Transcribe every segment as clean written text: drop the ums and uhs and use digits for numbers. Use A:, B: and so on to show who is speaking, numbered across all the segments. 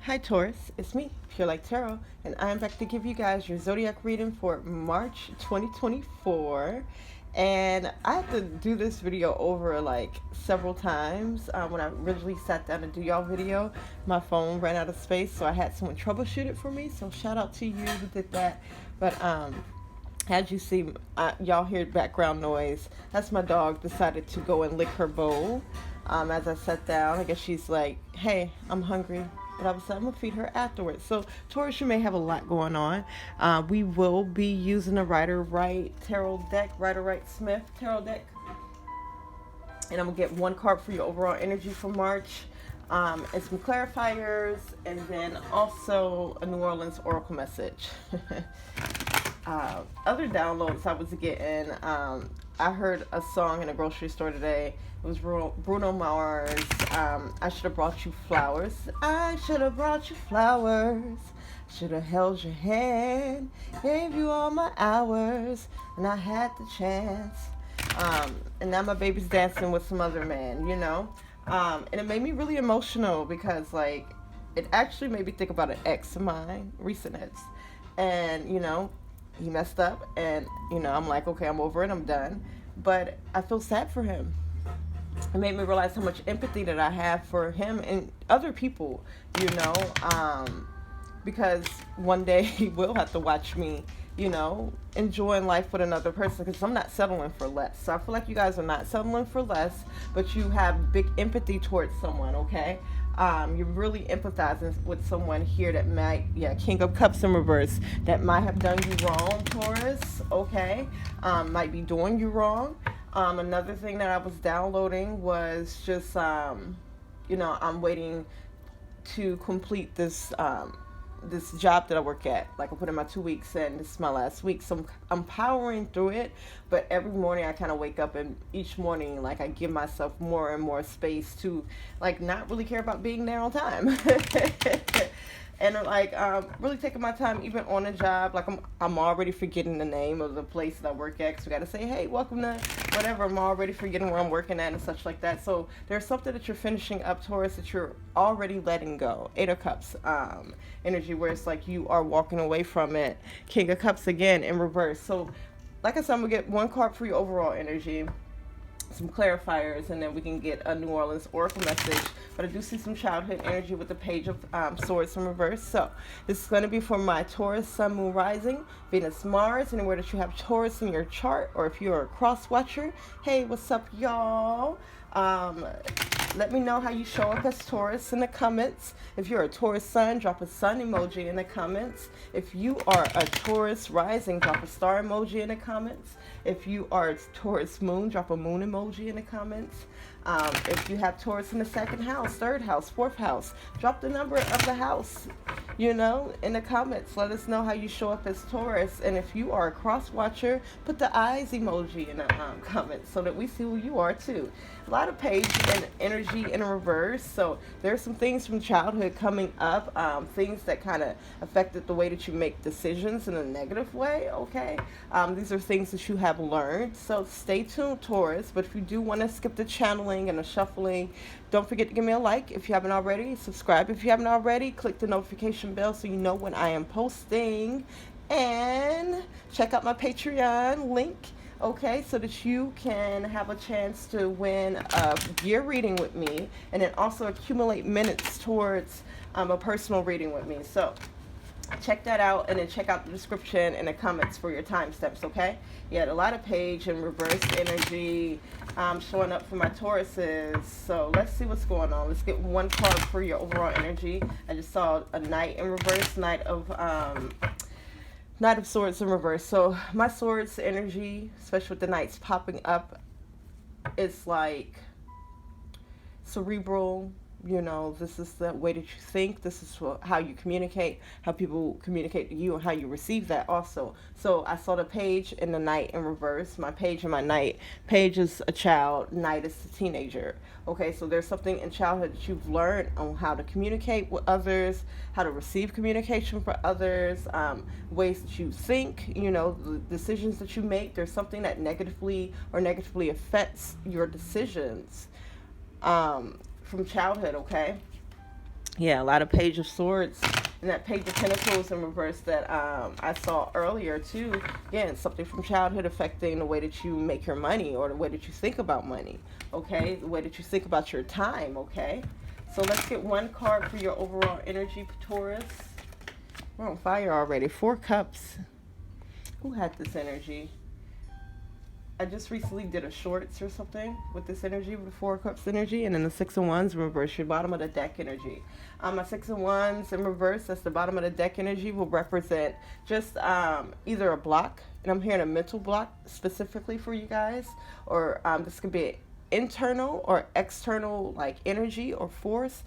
A: Hi Taurus, it's me, PureLightTarot, and I am back to give you guys your zodiac reading for March 2024. And I had to do this video over like several times. When I originally sat down to do y'all video, my phone ran out of space, so I had someone troubleshoot it for me. So shout out to you who did that. But as you see, y'all hear background noise. That's my dog decided to go and lick her bowl. As I sat down, I guess she's like, "Hey, I'm hungry." But I was like, I'm gonna feed her afterwards. So Taurus, you may have a lot going on. We will be using a Rider-Waite tarot deck, Rider-Waite-Smith tarot deck, and I'm gonna get one card for your overall energy for March, and some clarifiers, and then also a New Orleans oracle message. Other downloads I was getting, I heard a song in a grocery store today. It was Bruno Mars. I should have brought you flowers. I should have brought you flowers. Should have held your hand, gave you all my hours, and I had the chance. And now my baby's dancing with some other man, you know. And it made me really emotional because, like, it actually made me think about an ex of mine, recent ex, and he messed up, and I'm like, okay, I'm over it, I'm done. But I feel sad for him. It made me realize how much empathy that I have for him and other people, because one day he will have to watch me, enjoying life with another person, because I'm not settling for less. So I feel like you guys are not settling for less, but you have big empathy towards someone, okay? You're really empathizing with someone here that might, King of Cups in reverse, that might have done you wrong, Taurus, okay? Might be doing you wrong. Another thing that I was downloading was just, I'm waiting to complete this job that I work at. Like, I put in my 2 weeks, and this is my last week, so I'm powering through it. But every morning I kind of wake up, and each morning, like, I give myself more and more space to, like, not really care about being there on time. And like, really taking my time even on a job. Like, I'm already forgetting the name of the place that I work at, because we got to say, hey, welcome to whatever. I'm already forgetting where I'm working at and such like that. So there's something that you're finishing up, Taurus, that you're already letting go. 8 of Cups energy, where it's like you are walking away from it. King of Cups again in reverse. So like I said, I'm going to get one card for your overall energy, some clarifiers, and then we can get a New Orleans oracle message. But I do see some childhood energy with the Page of Swords in reverse. So this is going to be for my Taurus, Sun, Moon, Rising, Venus, Mars, anywhere that you have Taurus in your chart, or if you're a cross watcher. Hey, what's up, y'all? Let me know how you show up as Taurus in the comments. If you're a Taurus Sun, drop a Sun emoji in the comments. If you are a Taurus Rising, drop a star emoji in the comments. If you are a Taurus Moon, drop a moon emoji in the comments. If you have Taurus in the 2nd house, 3rd house, 4th house, drop the number of the house, in the comments. Let us know how you show up as Taurus. And if you are a cross watcher, put the eyes emoji in the comments so that we see who you are too. A lot of Page and energy in reverse. So there's some things from childhood coming up, things that kind of affected the way that you make decisions in a negative way, okay? These are things that you have learned. So stay tuned, Taurus. But if you do want to skip the channeling and the shuffling, don't forget to give me a like if you haven't already. Subscribe if you haven't already. Click the notification bell so you know when I am posting. And check out my Patreon link, okay, so that you can have a chance to win a year reading with me, and then also accumulate minutes towards a personal reading with me. So check that out, and then check out the description and the comments for your timestamps, okay? Yeah, a lot of Page and reverse energy showing up for my Tauruses. So let's see what's going on. Let's get one card for your overall energy. I just saw a Knight in reverse, Knight of Swords in reverse. So my Swords energy, especially with the Knights popping up, it's like cerebral. This is the way that you think. This is how you communicate, how people communicate to you, and how you receive that also. So I saw the Page and the Knight in reverse. My Page and my Knight. Page is a child. Knight is a teenager. Okay, so there's something in childhood that you've learned on how to communicate with others, how to receive communication for others, ways that you think, the decisions that you make. There's something that negatively affects your decisions. From childhood, okay? Yeah, a lot of Page of Swords. And that Page of Pentacles in reverse that I saw earlier too. Again, something from childhood affecting the way that you make your money or the way that you think about money. Okay, the way that you think about your time. Okay, so let's get one card for your overall energy, Taurus. We're on fire already. 4 Cups. Who had this energy? I just recently did a shorts or something with this energy, with the 4 Cups energy, and then the 6 of Wands in reverse, your bottom of the deck energy. My 6 of Wands in reverse, that's the bottom of the deck energy, will represent just either a block, and I'm hearing a mental block specifically for you guys, or this could be internal or external, like energy or force,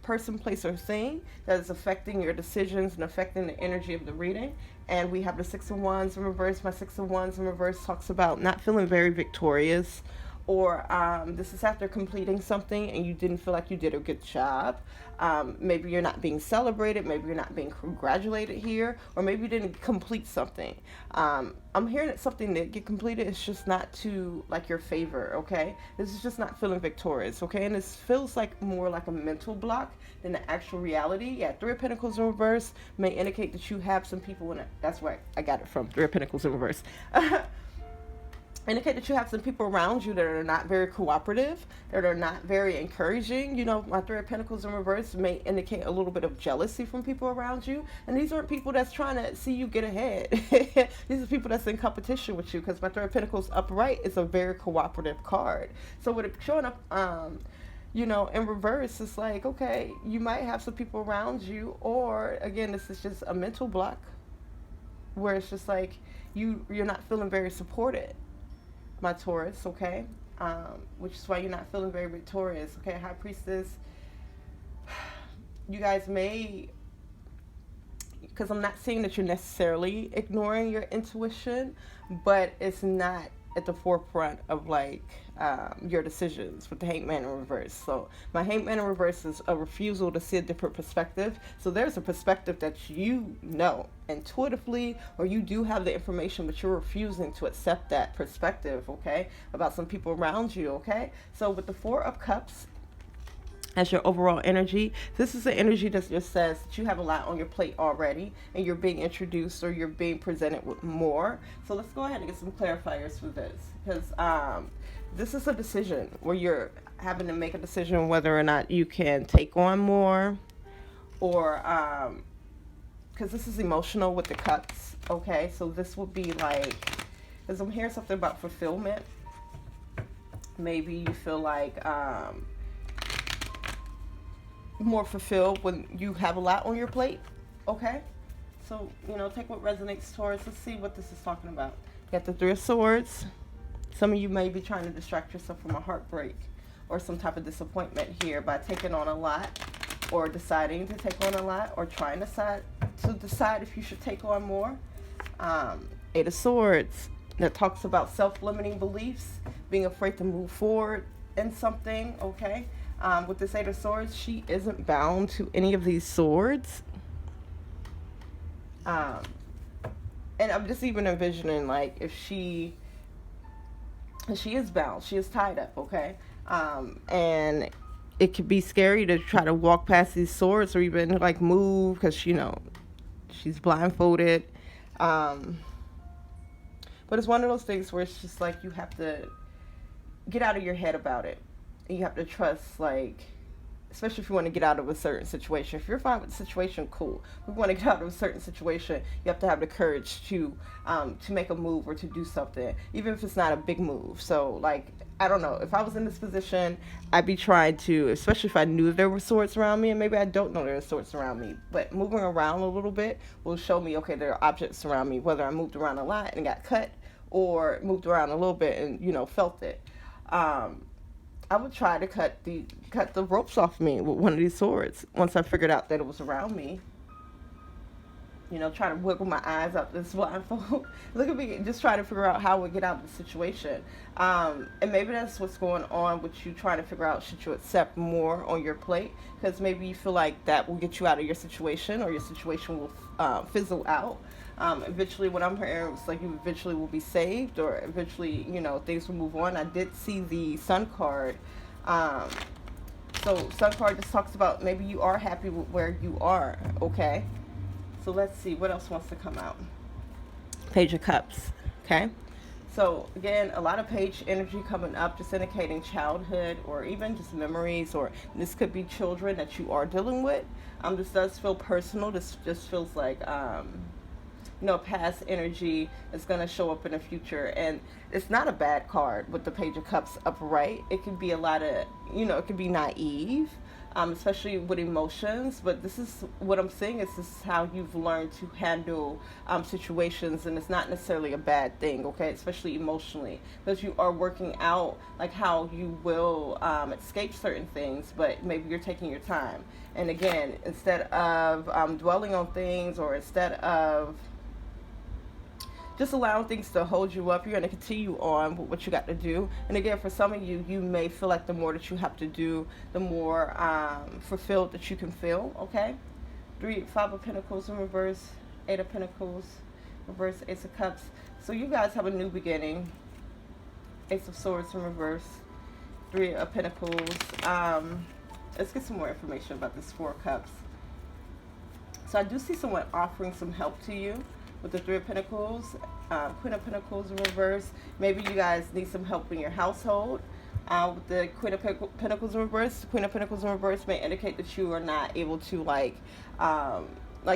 A: person, place, or thing that is affecting your decisions and affecting the energy of the reading. And we have the 6 of Wands in reverse. My 6 of Wands in reverse talks about not feeling very victorious, or this is after completing something and you didn't feel like you did a good job. Maybe you're not being celebrated, maybe you're not being congratulated here, or maybe you didn't complete something. I'm hearing that something that get completed is just not to like your favor, okay? This is just not feeling victorious, okay? And this feels like more like a mental block than the actual reality. Yeah, 3 of Pentacles in reverse may indicate that you have some people in it. That's where I got it from, 3 of Pentacles in reverse. Indicate that you have some people around you that are not very cooperative, that are not very encouraging. You know, my 3 of Pentacles in reverse may indicate a little bit of jealousy from people around you. And these aren't people that's trying to see you get ahead. These are people that's in competition with you, because my 3 of Pentacles upright is a very cooperative card. So with it showing up, you know, in reverse, it's like, okay, you might have some people around you, or again, this is just a mental block where it's just like you're not feeling very supported, my Taurus, okay? Which is why you're not feeling very victorious, okay? High Priestess, you guys may, because I'm not saying that you're necessarily ignoring your intuition, but it's not at the forefront of like your decisions with the Hangman in reverse. So my Hangman in reverse is a refusal to see a different perspective. So there's a perspective that you know intuitively, or you do have the information, but you're refusing to accept that perspective, okay, about some people around you, okay? So with the 4 of Cups as your overall energy, this is an energy that just says that you have a lot on your plate already, and you're being introduced or you're being presented with more. So let's go ahead and get some clarifiers for this, because this is a decision where you're having to make a decision whether or not you can take on more, or because this is emotional with the Cups, okay? So this would be like, because I'm hearing something about fulfillment. Maybe you feel like more fulfilled when you have a lot on your plate, okay? So, you know, take what resonates, Taurus. Let's see what this is talking about. You got the 3 of Swords. Some of you may be trying to distract yourself from a heartbreak or some type of disappointment here by taking on a lot, or deciding to take on a lot, or trying to decide if you should take on more. 8 of Swords, that talks about self-limiting beliefs, being afraid to move forward in something, okay? With this 8 of Swords, she isn't bound to any of these swords. And I'm just even envisioning, like, if she is bound, she is tied up, okay? And it could be scary to try to walk past these swords, or even, like, move, because, you know, she's blindfolded. But it's one of those things where it's just like you have to get out of your head about it. You have to trust, like, especially if you want to get out of a certain situation. If you're fine with the situation, cool. If you want to get out of a certain situation, you have to have the courage to make a move or to do something, even if it's not a big move. So, like, I don't know. If I was in this position, I'd be trying to, especially if I knew there were swords around me, and maybe I don't know there are swords around me, but moving around a little bit will show me, okay, there are objects around me, whether I moved around a lot and got cut, or moved around a little bit and, you know, felt it. I would try to cut the ropes off me with one of these swords once I figured out that it was around me. You know, try to wiggle my eyes out this blindfold. Look at me, just trying to figure out how we get out of the situation. And maybe that's what's going on with you, trying to figure out, should you accept more on your plate? Because maybe you feel like that will get you out of your situation, or your situation will fizzle out. Eventually, what I'm hearing is like you eventually will be saved, or eventually, you know, things will move on. I did see the Sun card So Sun card just talks about maybe you are happy with where you are, okay? So let's see, what else wants to come out? Page of Cups, okay? So again, a lot of page energy coming up, just indicating childhood or even just memories, or this could be children that you are dealing with. This does feel personal. This just feels like past energy is going to show up in the future, and it's not a bad card with the Page of Cups upright. It could be a lot of, it could be naive, especially with emotions, but this is what I'm saying is this is how you've learned to handle situations, and it's not necessarily a bad thing, okay, especially emotionally, because you are working out like how you will escape certain things, but maybe you're taking your time. And again, instead of dwelling on things, or instead of just allowing things to hold you up, you're going to continue on with what you got to do. And again, for some of you, you may feel like the more that you have to do, the more fulfilled that you can feel, okay? 5 of Pentacles in reverse, 8 of Pentacles, reverse, Ace of Cups. So you guys have a new beginning. Ace of Swords in reverse, 3 of Pentacles. Let's get some more information about this 4 of Cups. So I do see someone offering some help to you with the 3 of Pentacles, Queen of Pentacles in reverse. Maybe you guys need some help in your household. With the Queen of Pentacles in reverse, the Queen of Pentacles in reverse may indicate that you are not able to like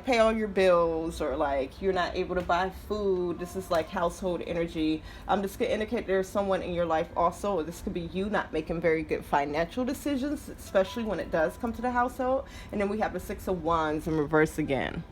A: pay all your bills, or like you're not able to buy food. This is like household energy. This could indicate there's someone in your life also. This could be you not making very good financial decisions, especially when it does come to the household. And then we have the 6 of Wands in reverse again.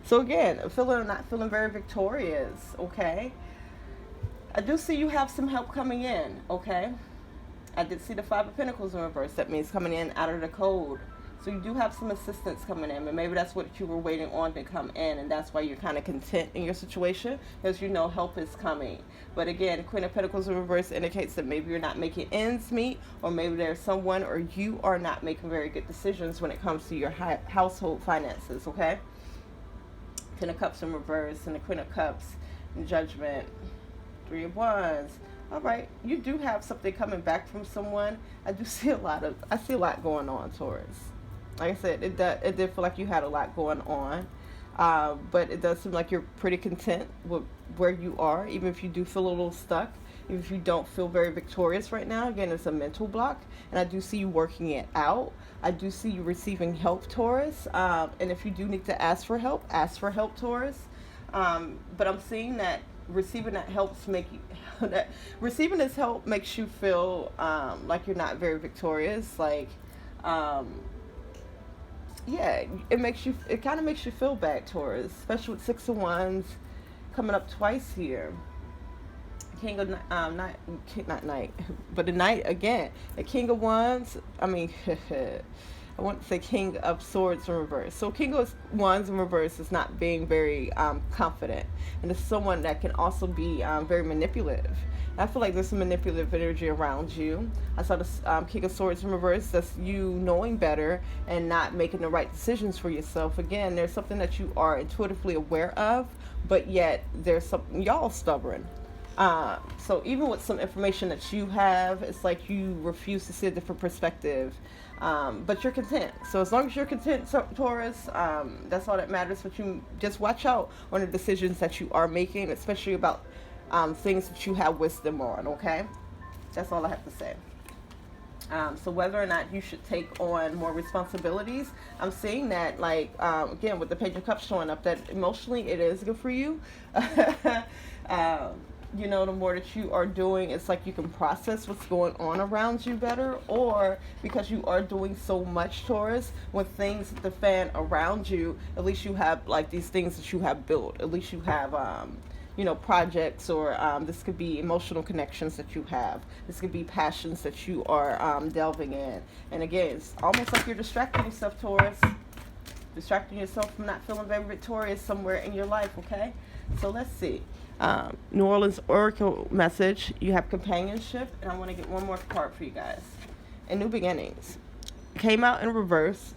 A: So again, not feeling very victorious, okay? I do see you have some help coming in, okay? I did see the 5 of Pentacles in reverse. That means coming in out of the cold. So you do have some assistance coming in, and maybe that's what you were waiting on to come in, and that's why you're kind of content in your situation, because you know help is coming. But again, Queen of Pentacles in reverse indicates that maybe you're not making ends meet, or maybe there's someone, or you are not making very good decisions when it comes to your household finances, okay? 10 of Cups in reverse, and the Queen of Cups in Judgment, 3 of Wands. All right, you do have something coming back from someone. I see a lot going on, Taurus. Like I said, it did feel like you had a lot going on, but it does seem like you're pretty content with where you are, even if you do feel a little stuck. Even if you don't feel very victorious right now. Again, it's a mental block, and I do see you working it out. I do see you receiving help, Taurus, and if you do need to ask for help, Taurus. But I'm seeing that receiving that helps receiving this help makes you feel like you're not very victorious. Like, yeah, it kind of makes you feel bad, Taurus, especially with 6 of Wands coming up twice here. King of not Knight, but the Knight again. The King of Wands. I mean, I want to say King of Swords in reverse. So King of Wands in reverse is not being very confident, and it's someone that can also be very manipulative. And I feel like there's some manipulative energy around you. I saw this King of Swords in reverse. That's you knowing better and not making the right decisions for yourself. Again, there's something that you are intuitively aware of, but yet there's something, y'all stubborn. So even with some information that you have, it's like you refuse to see a different perspective, but you're content. So as long as you're content, Taurus, that's all that matters. But you just watch out on the decisions that you are making, especially about things that you have wisdom on, okay? That's all I have to say. So whether or not you should take on more responsibilities, I'm seeing that, like, again, with the Page of Cups showing up, that emotionally it is good for you. The more that you are doing, it's like you can process what's going on around you better, or because you are doing so much, Taurus, when things hit the fan around you, at least you have, like, these things that you have built. At least you have, projects, or this could be emotional connections that you have. This could be passions that you are delving in. And again, it's almost like you're distracting yourself, Taurus. Distracting yourself from not feeling very victorious somewhere in your life, okay? So let's see. New Orleans Oracle message. You have companionship, and I want to get one more card for you guys. And new beginnings. Came out in reverse.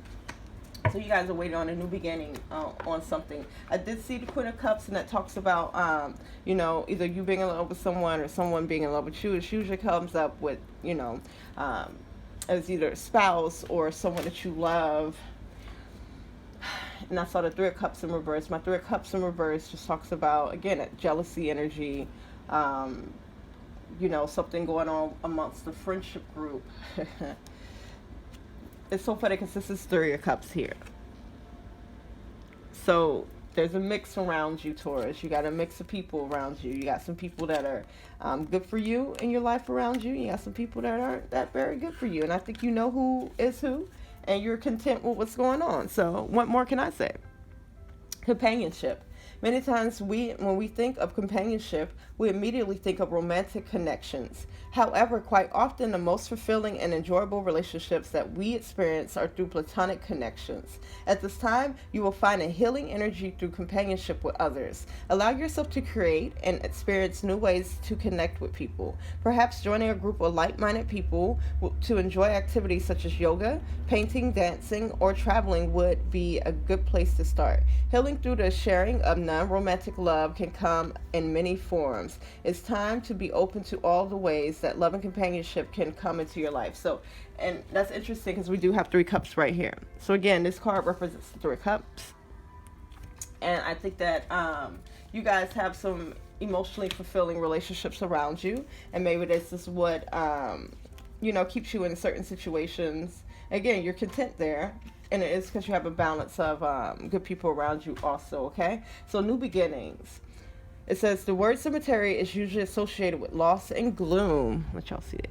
A: So you guys are waiting on a new beginning on something. I did see the Queen of Cups, and that talks about, either you being in love with someone or someone being in love with you. It usually comes up with, as either a spouse or someone that you love. And I saw the Three of Cups in reverse. My Three of Cups in reverse just talks about, again, a jealousy energy, something going on amongst the friendship group. It's so funny because this is Three of Cups here. So there's a mix around you, Taurus. You got a mix of people around you. You got some people that are good for you in your life around you. You got some people that aren't that very good for you. And I think you know who is who, and you're content with what's going on. So what more can I say? Companionship. Many times when we think of companionship, we immediately think of romantic connections. However, quite often the most fulfilling and enjoyable relationships that we experience are through platonic connections. At this time, you will find a healing energy through companionship with others. Allow yourself to create and experience new ways to connect with people. Perhaps joining a group of like-minded people to enjoy activities such as yoga, painting, dancing, or traveling would be a good place to start. Healing through the sharing of non-romantic love can come in many forms. It's time to be open to all the ways that love and companionship can come into your life. So, and that's interesting because we do have Three Cups right here. So again, this card represents the Three Cups. And I think that you guys have some emotionally fulfilling relationships around you. And maybe this is what, keeps you in certain situations. Again, you're content there. And it is because you have a balance of good people around you also, okay? So new beginnings. It says the word cemetery is usually associated with loss and gloom. Let y'all see it.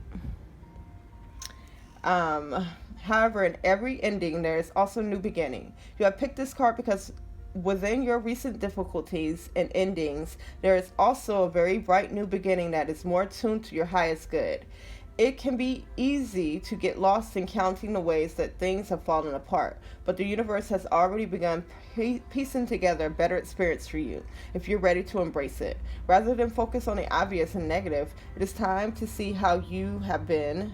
A: However, in every ending, there is also a new beginning. You have picked this card because within your recent difficulties and endings, there is also a very bright new beginning that is more tuned to your highest good. It can be easy to get lost in counting the ways that things have fallen apart, but the universe has already begun piecing together a better experience for you if you're ready to embrace it. Rather than focus on the obvious and negative, it is time to see how you have been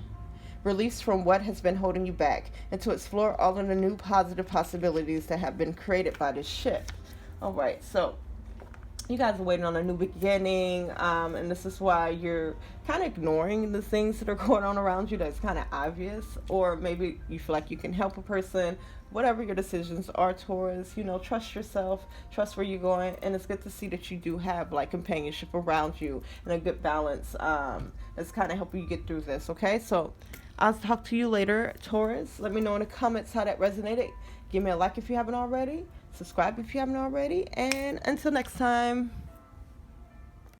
A: released from what has been holding you back and to explore all of the new positive possibilities that have been created by this shift. All right, so you guys are waiting on a new beginning, and this is why you're kind of ignoring the things that are going on around you that's kind of obvious, or maybe you feel like you can help a person. Whatever your decisions are, Taurus, trust yourself, trust where you're going, and it's good to see that you do have like companionship around you and a good balance that's kind of helping you get through this, okay? So I'll talk to you later, Taurus. Let me know in the comments how that resonated. Give me a like if you haven't already. Subscribe if you haven't already. And until next time.